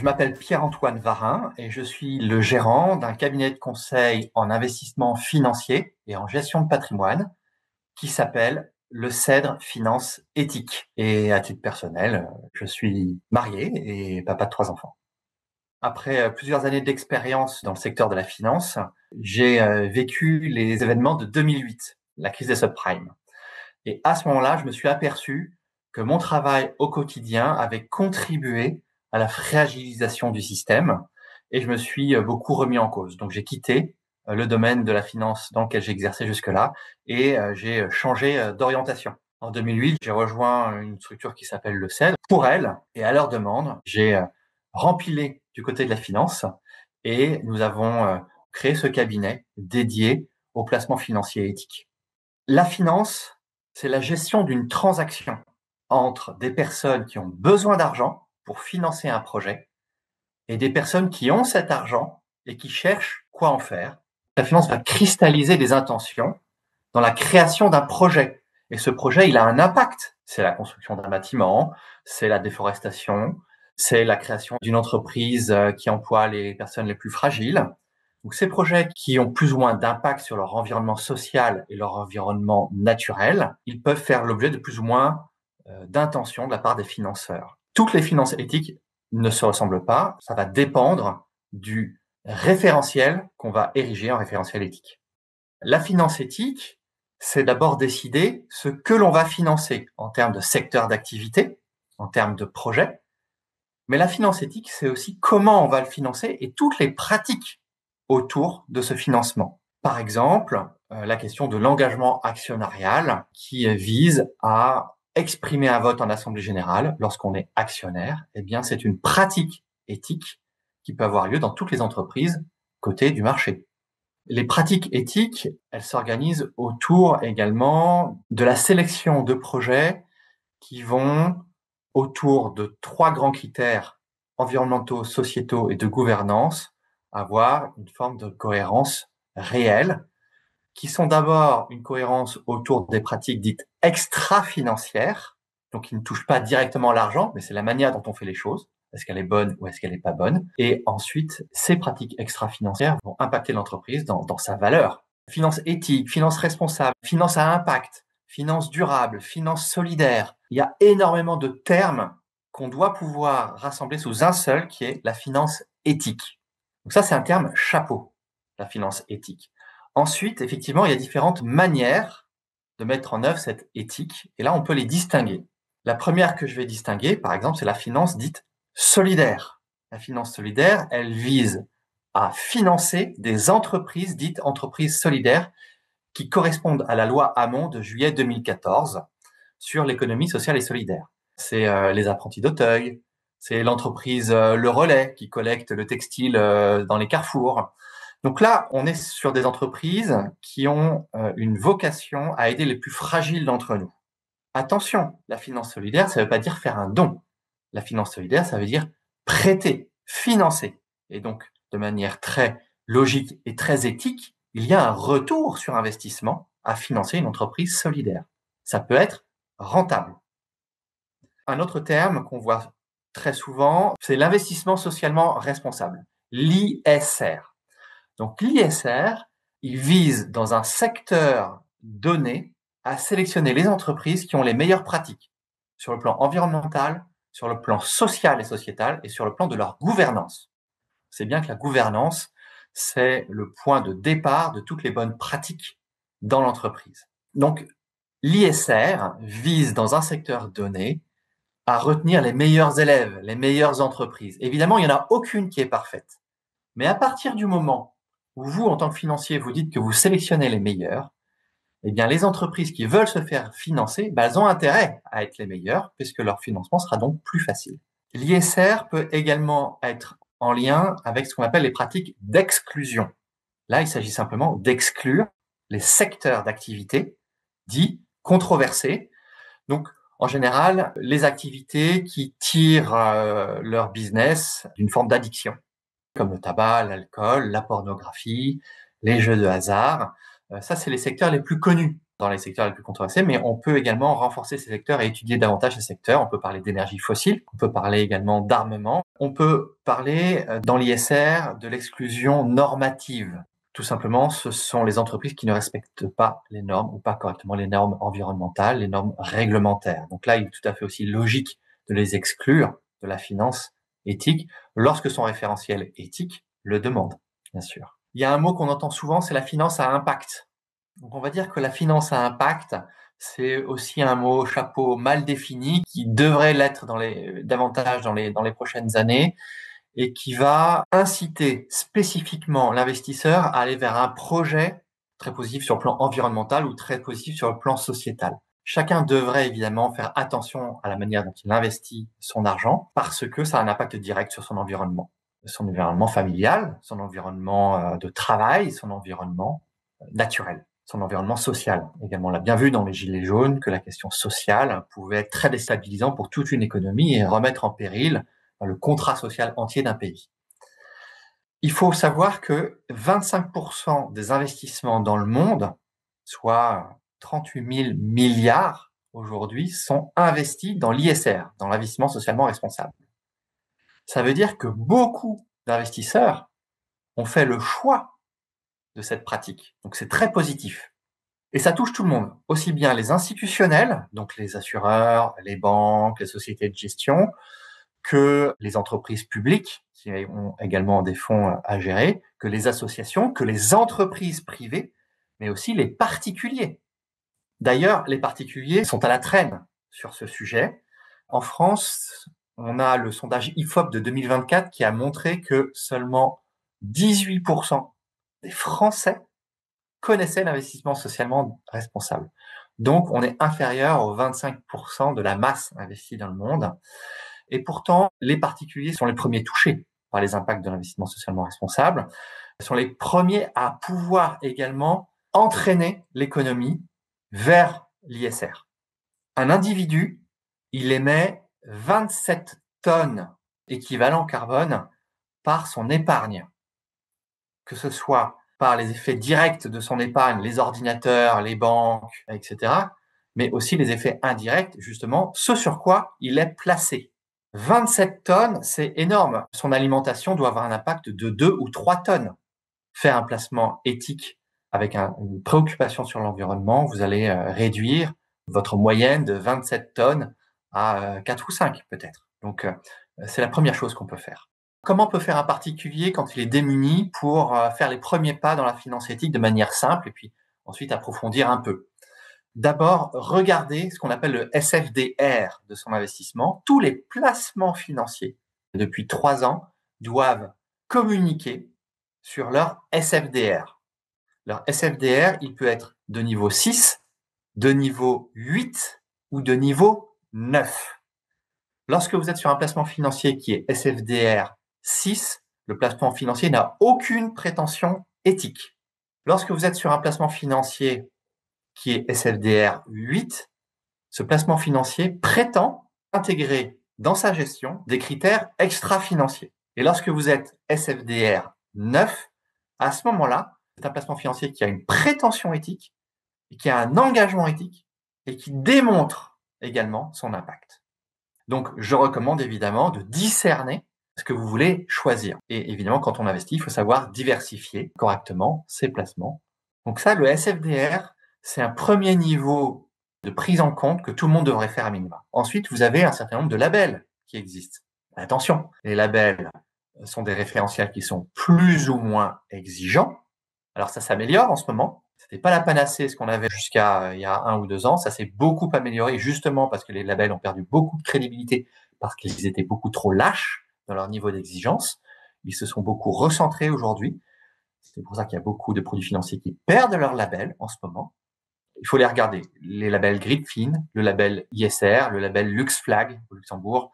Je m'appelle Pierre-Antoine Varin et je suis le gérant d'un cabinet de conseil en investissement financier et en gestion de patrimoine qui s'appelle le Cèdre Finance Éthique. Et à titre personnel, je suis marié et papa de 3 enfants. Après plusieurs années d'expérience dans le secteur de la finance, j'ai vécu les événements de 2008, la crise des subprimes. Et à ce moment-là, je me suis aperçu que mon travail au quotidien avait contribué à la fragilisation du système et je me suis beaucoup remis en cause. Donc j'ai quitté le domaine de la finance dans lequel j'exerçais jusque-là et j'ai changé d'orientation. En 2008, j'ai rejoint une structure qui s'appelle le CEDR. Pour elle et à leur demande, j'ai rempilé du côté de la finance et nous avons créé ce cabinet dédié au placement financier éthique. La finance, c'est la gestion d'une transaction entre des personnes qui ont besoin d'argent pour financer un projet et des personnes qui ont cet argent et qui cherchent quoi en faire. La finance va cristalliser des intentions dans la création d'un projet. Et ce projet, il a un impact. C'est la construction d'un bâtiment, c'est la déforestation, c'est la création d'une entreprise qui emploie les personnes les plus fragiles. Donc ces projets qui ont plus ou moins d'impact sur leur environnement social et leur environnement naturel, ils peuvent faire l'objet de plus ou moins d'intentions de la part des financeurs. Toutes les finances éthiques ne se ressemblent pas, ça va dépendre du référentiel qu'on va ériger en référentiel éthique. La finance éthique, c'est d'abord décider ce que l'on va financer en termes de secteur d'activité, en termes de projet. Mais la finance éthique, c'est aussi comment on va le financer et toutes les pratiques autour de ce financement. Par exemple, la question de l'engagement actionnarial qui vise à exprimer un vote en assemblée générale lorsqu'on est actionnaire. Eh bien, c'est une pratique éthique qui peut avoir lieu dans toutes les entreprises cotées du marché. Les pratiques éthiques, elles s'organisent autour également de la sélection de projets qui vont autour de 3 grands critères environnementaux, sociétaux et de gouvernance, avoir une forme de cohérence réelle, qui sont d'abord une cohérence autour des pratiques dites extra-financières, donc qui ne touchent pas directement l'argent, mais c'est la manière dont on fait les choses. Est-ce qu'elle est bonne ou est-ce qu'elle n'est pas bonne? Et ensuite, ces pratiques extra-financières vont impacter l'entreprise dans sa valeur. Finance éthique, finance responsable, finance à impact, finance durable, finance solidaire. Il y a énormément de termes qu'on doit pouvoir rassembler sous un seul, qui est la finance éthique. Donc ça, c'est un terme chapeau, la finance éthique. Ensuite, effectivement, il y a différentes manières de mettre en œuvre cette éthique, et là, on peut les distinguer. La première que je vais distinguer, par exemple, c'est la finance dite solidaire. La finance solidaire, elle vise à financer des entreprises dites entreprises solidaires qui correspondent à la loi Hamon de juillet 2014 sur l'économie sociale et solidaire. C'est les apprentis d'Auteuil, c'est l'entreprise Le Relais qui collecte le textile dans les carrefours. Donc là, on est sur des entreprises qui ont une vocation à aider les plus fragiles d'entre nous. Attention, la finance solidaire, ça ne veut pas dire faire un don. La finance solidaire, ça veut dire prêter, financer. Et donc, de manière très logique et très éthique, il y a un retour sur investissement à financer une entreprise solidaire. Ça peut être rentable. Un autre terme qu'on voit très souvent, c'est l'investissement socialement responsable, l'ISR. Donc l'ISR, il vise dans un secteur donné à sélectionner les entreprises qui ont les meilleures pratiques sur le plan environnemental, sur le plan social et sociétal et sur le plan de leur gouvernance. C'est bien que la gouvernance, c'est le point de départ de toutes les bonnes pratiques dans l'entreprise. Donc l'ISR vise dans un secteur donné à retenir les meilleurs élèves, les meilleures entreprises. Évidemment, il n'y en a aucune qui est parfaite. Mais à partir du moment où vous, en tant que financier, vous dites que vous sélectionnez les meilleurs, eh bien, les entreprises qui veulent se faire financer, elles ont intérêt à être les meilleures, puisque leur financement sera donc plus facile. L'ISR peut également être en lien avec ce qu'on appelle les pratiques d'exclusion. Là, il s'agit simplement d'exclure les secteurs d'activité dits controversés. Donc, en général, les activités qui tirent leur business d'une forme d'addiction, comme le tabac, l'alcool, la pornographie, les jeux de hasard. Ça, c'est les secteurs les plus connus dans les secteurs les plus controversés, mais on peut également renforcer ces secteurs et étudier davantage ces secteurs. On peut parler d'énergie fossile, on peut parler également d'armement, on peut parler dans l'ISR de l'exclusion normative. Tout simplement, ce sont les entreprises qui ne respectent pas les normes ou pas correctement les normes environnementales, les normes réglementaires. Donc là, il est tout à fait aussi logique de les exclure de la finance éthique lorsque son référentiel éthique le demande, bien sûr. Il y a un mot qu'on entend souvent, c'est la finance à impact. Donc on va dire que la finance à impact, c'est aussi un mot chapeau mal défini qui devrait l'être davantage dans les prochaines années et qui va inciter spécifiquement l'investisseur à aller vers un projet très positif sur le plan environnemental ou très positif sur le plan sociétal. Chacun devrait évidemment faire attention à la manière dont il investit son argent parce que ça a un impact direct sur son environnement familial, son environnement de travail, son environnement naturel, son environnement social. Également, on l'a bien vu dans les Gilets jaunes que la question sociale pouvait être très déstabilisant pour toute une économie et remettre en péril le contrat social entier d'un pays. Il faut savoir que 25% des investissements dans le monde, soit 38 000 milliards aujourd'hui, sont investis dans l'ISR, dans l'investissement socialement responsable. Ça veut dire que beaucoup d'investisseurs ont fait le choix de cette pratique. Donc c'est très positif. Et ça touche tout le monde, aussi bien les institutionnels, donc les assureurs, les banques, les sociétés de gestion, que les entreprises publiques, qui ont également des fonds à gérer, que les associations, que les entreprises privées, mais aussi les particuliers. D'ailleurs, les particuliers sont à la traîne sur ce sujet. En France, on a le sondage IFOP de 2024 qui a montré que seulement 18% des Français connaissaient l'investissement socialement responsable. Donc, on est inférieur aux 25% de la masse investie dans le monde. Et pourtant, les particuliers sont les premiers touchés par les impacts de l'investissement socialement responsable, sont les premiers à pouvoir également entraîner l'économie vers l'ISR. Un individu, il émet 27 tonnes équivalent carbone par son épargne, que ce soit par les effets directs de son épargne, les ordinateurs, les banques, etc., mais aussi les effets indirects, justement, ce sur quoi il est placé. 27 tonnes, c'est énorme. Son alimentation doit avoir un impact de 2 ou 3 tonnes. Faire un placement éthique avec une préoccupation sur l'environnement, vous allez réduire votre moyenne de 27 tonnes à 4 ou 5 peut-être. Donc, c'est la première chose qu'on peut faire. Comment peut faire un particulier quand il est démuni pour faire les premiers pas dans la finance éthique de manière simple et puis ensuite approfondir un peu? D'abord, regardez ce qu'on appelle le SFDR de son investissement. Tous les placements financiers depuis 3 ans doivent communiquer sur leur SFDR. Leur SFDR, il peut être de niveau 6, de niveau 8 ou de niveau 9. Lorsque vous êtes sur un placement financier qui est SFDR 6, le placement financier n'a aucune prétention éthique. Lorsque vous êtes sur un placement financier qui est SFDR 8, ce placement financier prétend intégrer dans sa gestion des critères extra-financiers. Et lorsque vous êtes SFDR 9, à ce moment-là, c'est un placement financier qui a une prétention éthique, et qui a un engagement éthique et qui démontre également son impact. Donc, je recommande évidemment de discerner ce que vous voulez choisir. Et évidemment, quand on investit, il faut savoir diversifier correctement ses placements. Donc ça, le SFDR, c'est un premier niveau de prise en compte que tout le monde devrait faire à minima. Ensuite, vous avez un certain nombre de labels qui existent. Attention, les labels sont des référentiels qui sont plus ou moins exigeants. Alors ça s'améliore en ce moment. C'était pas la panacée ce qu'on avait jusqu'à il y a 1 ou 2 ans. Ça s'est beaucoup amélioré justement parce que les labels ont perdu beaucoup de crédibilité parce qu'ils étaient beaucoup trop lâches dans leur niveau d'exigence. Ils se sont beaucoup recentrés aujourd'hui. C'est pour ça qu'il y a beaucoup de produits financiers qui perdent leur label en ce moment. Il faut les regarder. Les labels Gripfin, le label ISR, le label LuxFlag au Luxembourg.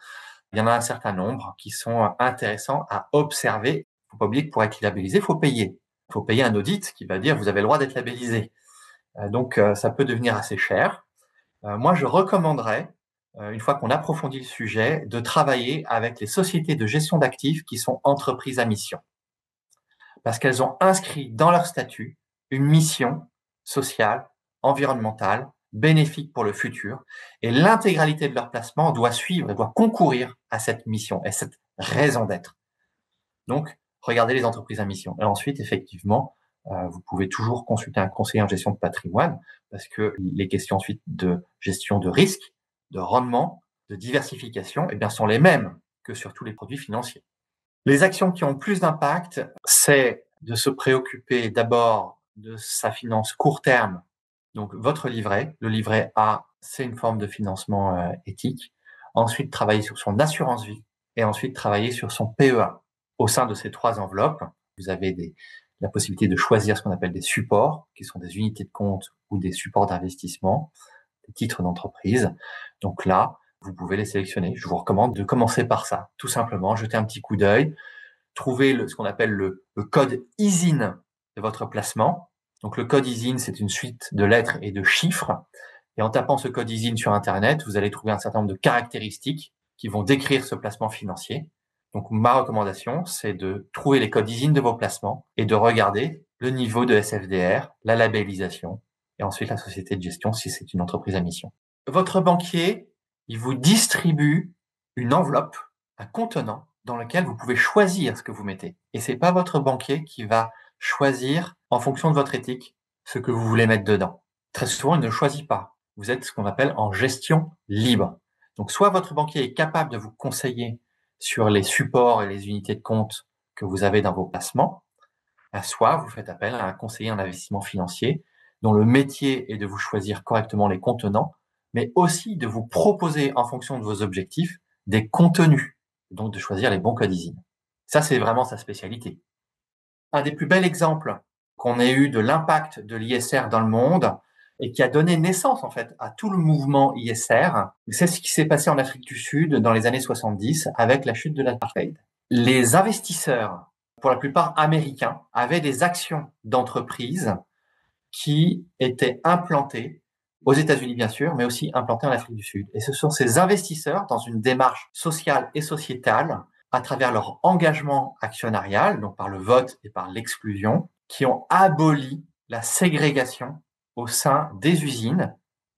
Il y en a un certain nombre qui sont intéressants à observer. Il ne faut pas oublier que pour être labellisé, il faut payer. Il faut payer un audit qui va dire vous avez le droit d'être labellisé. Donc, ça peut devenir assez cher. Moi, je recommanderais, une fois qu'on approfondit le sujet, de travailler avec les sociétés de gestion d'actifs qui sont entreprises à mission. Parce qu'elles ont inscrit dans leur statut une mission sociale environnementales, bénéfiques pour le futur, et l'intégralité de leur placement doit suivre et doit concourir à cette mission et cette raison d'être. Donc, regardez les entreprises à mission. Et ensuite, effectivement, vous pouvez toujours consulter un conseiller en gestion de patrimoine parce que les questions ensuite de gestion de risque, de rendement, de diversification, eh bien, sont les mêmes que sur tous les produits financiers. Les actions qui ont plus d'impact, c'est de se préoccuper d'abord de sa finance court terme. Donc, votre livret, le livret A, c'est une forme de financement éthique. Ensuite, travailler sur son assurance vie et ensuite travailler sur son PEA. Au sein de ces 3 enveloppes, vous avez la possibilité de choisir ce qu'on appelle des supports, qui sont des unités de compte ou des supports d'investissement, des titres d'entreprise. Donc là, vous pouvez les sélectionner. Je vous recommande de commencer par ça. Tout simplement, jeter un petit coup d'œil, trouver ce qu'on appelle le code ISIN de votre placement. Donc le code ISIN, c'est une suite de lettres et de chiffres. Et en tapant ce code ISIN sur Internet, vous allez trouver un certain nombre de caractéristiques qui vont décrire ce placement financier. Donc ma recommandation, c'est de trouver les codes ISIN de vos placements et de regarder le niveau de SFDR, la labellisation et ensuite la société de gestion si c'est une entreprise à mission. Votre banquier, il vous distribue une enveloppe, un contenant dans lequel vous pouvez choisir ce que vous mettez. Et c'est pas votre banquier qui va choisir en fonction de votre éthique ce que vous voulez mettre dedans. Très souvent, il ne choisit pas. Vous êtes ce qu'on appelle en gestion libre. Donc, soit votre banquier est capable de vous conseiller sur les supports et les unités de compte que vous avez dans vos placements, soit vous faites appel à un conseiller en investissement financier dont le métier est de vous choisir correctement les contenants, mais aussi de vous proposer en fonction de vos objectifs des contenus, donc de choisir les bons codes ISIN. Ça, c'est vraiment sa spécialité. Un des plus bels exemples qu'on ait eu de l'impact de l'ISR dans le monde et qui a donné naissance en fait à tout le mouvement ISR, c'est ce qui s'est passé en Afrique du Sud dans les années 70 avec la chute de l'apartheid. Les investisseurs, pour la plupart américains, avaient des actions d'entreprises qui étaient implantées aux États-Unis bien sûr, mais aussi implantées en Afrique du Sud. Et ce sont ces investisseurs, dans une démarche sociale et sociétale, à travers leur engagement actionnarial, donc par le vote et par l'exclusion, qui ont aboli la ségrégation au sein des usines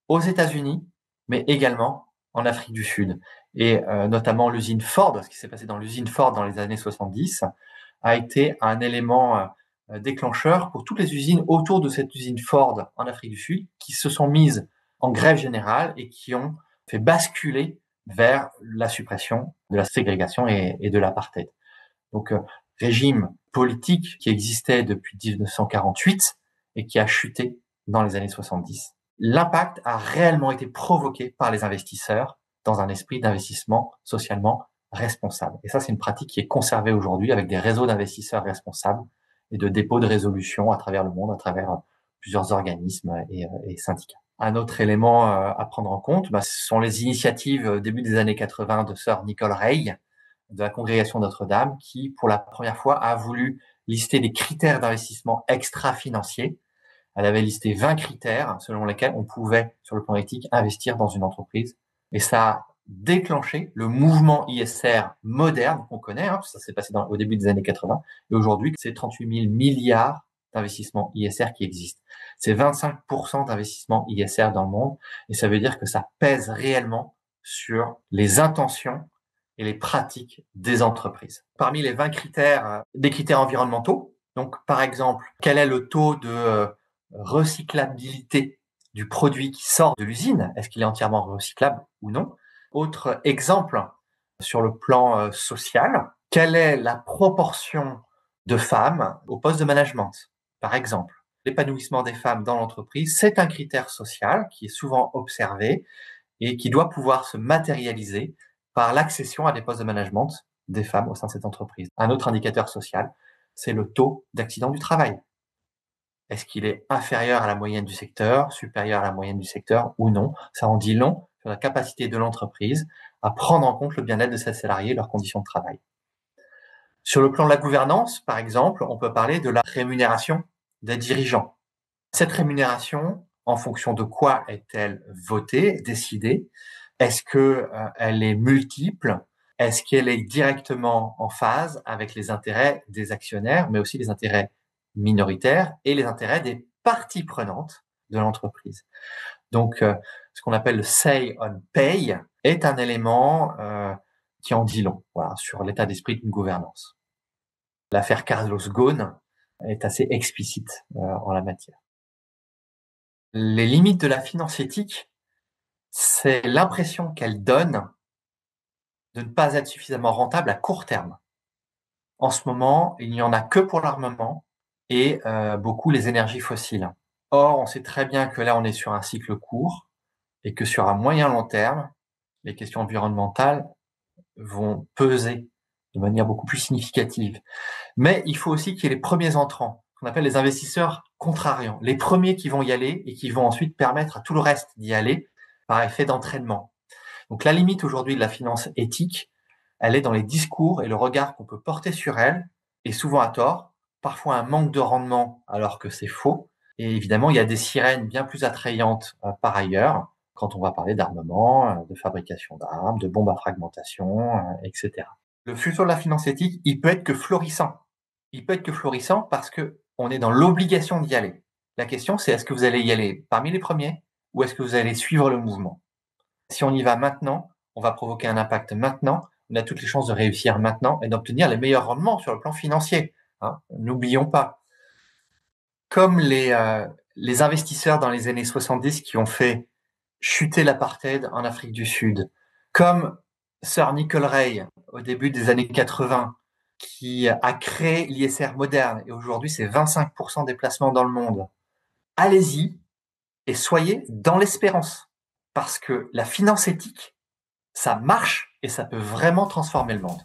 aux États-Unis, mais également en Afrique du Sud. Et notamment l'usine Ford, ce qui s'est passé dans l'usine Ford dans les années 70, a été un élément déclencheur pour toutes les usines autour de cette usine Ford en Afrique du Sud qui se sont mises en grève générale et qui ont fait basculer vers la suppression de la ségrégation et de l'apartheid. Donc, régime politique qui existait depuis 1948 et qui a chuté dans les années 70. L'impact a réellement été provoqué par les investisseurs dans un esprit d'investissement socialement responsable. Et ça, c'est une pratique qui est conservée aujourd'hui avec des réseaux d'investisseurs responsables et de dépôts de résolution à travers le monde, à travers plusieurs organismes et syndicats. Un autre élément à prendre en compte, ce sont les initiatives début des années 80 de sœur Nicole Rey, de la congrégation Notre-Dame, qui, pour la première fois, a voulu lister des critères d'investissement extra-financiers. Elle avait listé 20 critères selon lesquels on pouvait, sur le plan éthique, investir dans une entreprise. Et ça a déclenché le mouvement ISR moderne qu'on connaît, ça s'est passé au début des années 80. Et aujourd'hui, c'est 38 000 milliards d'investissements ISR qui existent. C'est 25% d'investissements ISR dans le monde. Et ça veut dire que ça pèse réellement sur les intentions et les pratiques des entreprises. Parmi les 20 critères, des critères environnementaux. Donc, par exemple, quel est le taux de recyclabilité du produit qui sort de l'usine? Est-ce qu'il est entièrement recyclable ou non? Autre exemple, sur le plan social, quelle est la proportion de femmes au poste de management? Par exemple, l'épanouissement des femmes dans l'entreprise, c'est un critère social qui est souvent observé et qui doit pouvoir se matérialiser par l'accession à des postes de management des femmes au sein de cette entreprise. Un autre indicateur social, c'est le taux d'accident du travail. Est-ce qu'il est inférieur à la moyenne du secteur, supérieur à la moyenne du secteur ou non? Ça en dit long sur la capacité de l'entreprise à prendre en compte le bien-être de ses salariés et leurs conditions de travail. Sur le plan de la gouvernance, par exemple, on peut parler de la rémunération des dirigeants. Cette rémunération, en fonction de quoi est-elle votée, décidée? Est-ce qu'elle est multiple? Est-ce qu'elle est directement en phase avec les intérêts des actionnaires, mais aussi les intérêts minoritaires et les intérêts des parties prenantes, de l'entreprise. Donc, ce qu'on appelle le say on pay est un élément qui en dit long, voilà, sur l'état d'esprit d'une gouvernance. L'affaire Carlos Ghosn est assez explicite en la matière. Les limites de la finance éthique, c'est l'impression qu'elle donne de ne pas être suffisamment rentable à court terme. En ce moment, il n'y en a que pour l'armement et beaucoup les énergies fossiles. Or, on sait très bien que là, on est sur un cycle court et que sur un moyen long terme, les questions environnementales vont peser de manière beaucoup plus significative. Mais il faut aussi qu'il y ait les premiers entrants, qu'on appelle les investisseurs contrariants, les premiers qui vont y aller et qui vont ensuite permettre à tout le reste d'y aller par effet d'entraînement. Donc la limite aujourd'hui de la finance éthique, elle est dans les discours et le regard qu'on peut porter sur elle, et souvent à tort, parfois un manque de rendement alors que c'est faux. Et évidemment, il y a des sirènes bien plus attrayantes par ailleurs, quand on va parler d'armement, de fabrication d'armes, de bombes à fragmentation, etc. Le futur de la finance éthique, il peut être que florissant. Il peut être que florissant parce que on est dans l'obligation d'y aller. La question, c'est est-ce que vous allez y aller parmi les premiers ou est-ce que vous allez suivre le mouvement? Si on y va maintenant, on va provoquer un impact maintenant, on a toutes les chances de réussir maintenant et d'obtenir les meilleurs rendements sur le plan financier. Hein, n'oublions pas. Comme les investisseurs dans les années 70 qui ont fait chuter l'apartheid en Afrique du Sud, comme Sir Nickel Ray au début des années 80, qui a créé l'ISR moderne, et aujourd'hui c'est 25% des placements dans le monde. Allez-y et soyez dans l'espérance, parce que la finance éthique, ça marche et ça peut vraiment transformer le monde.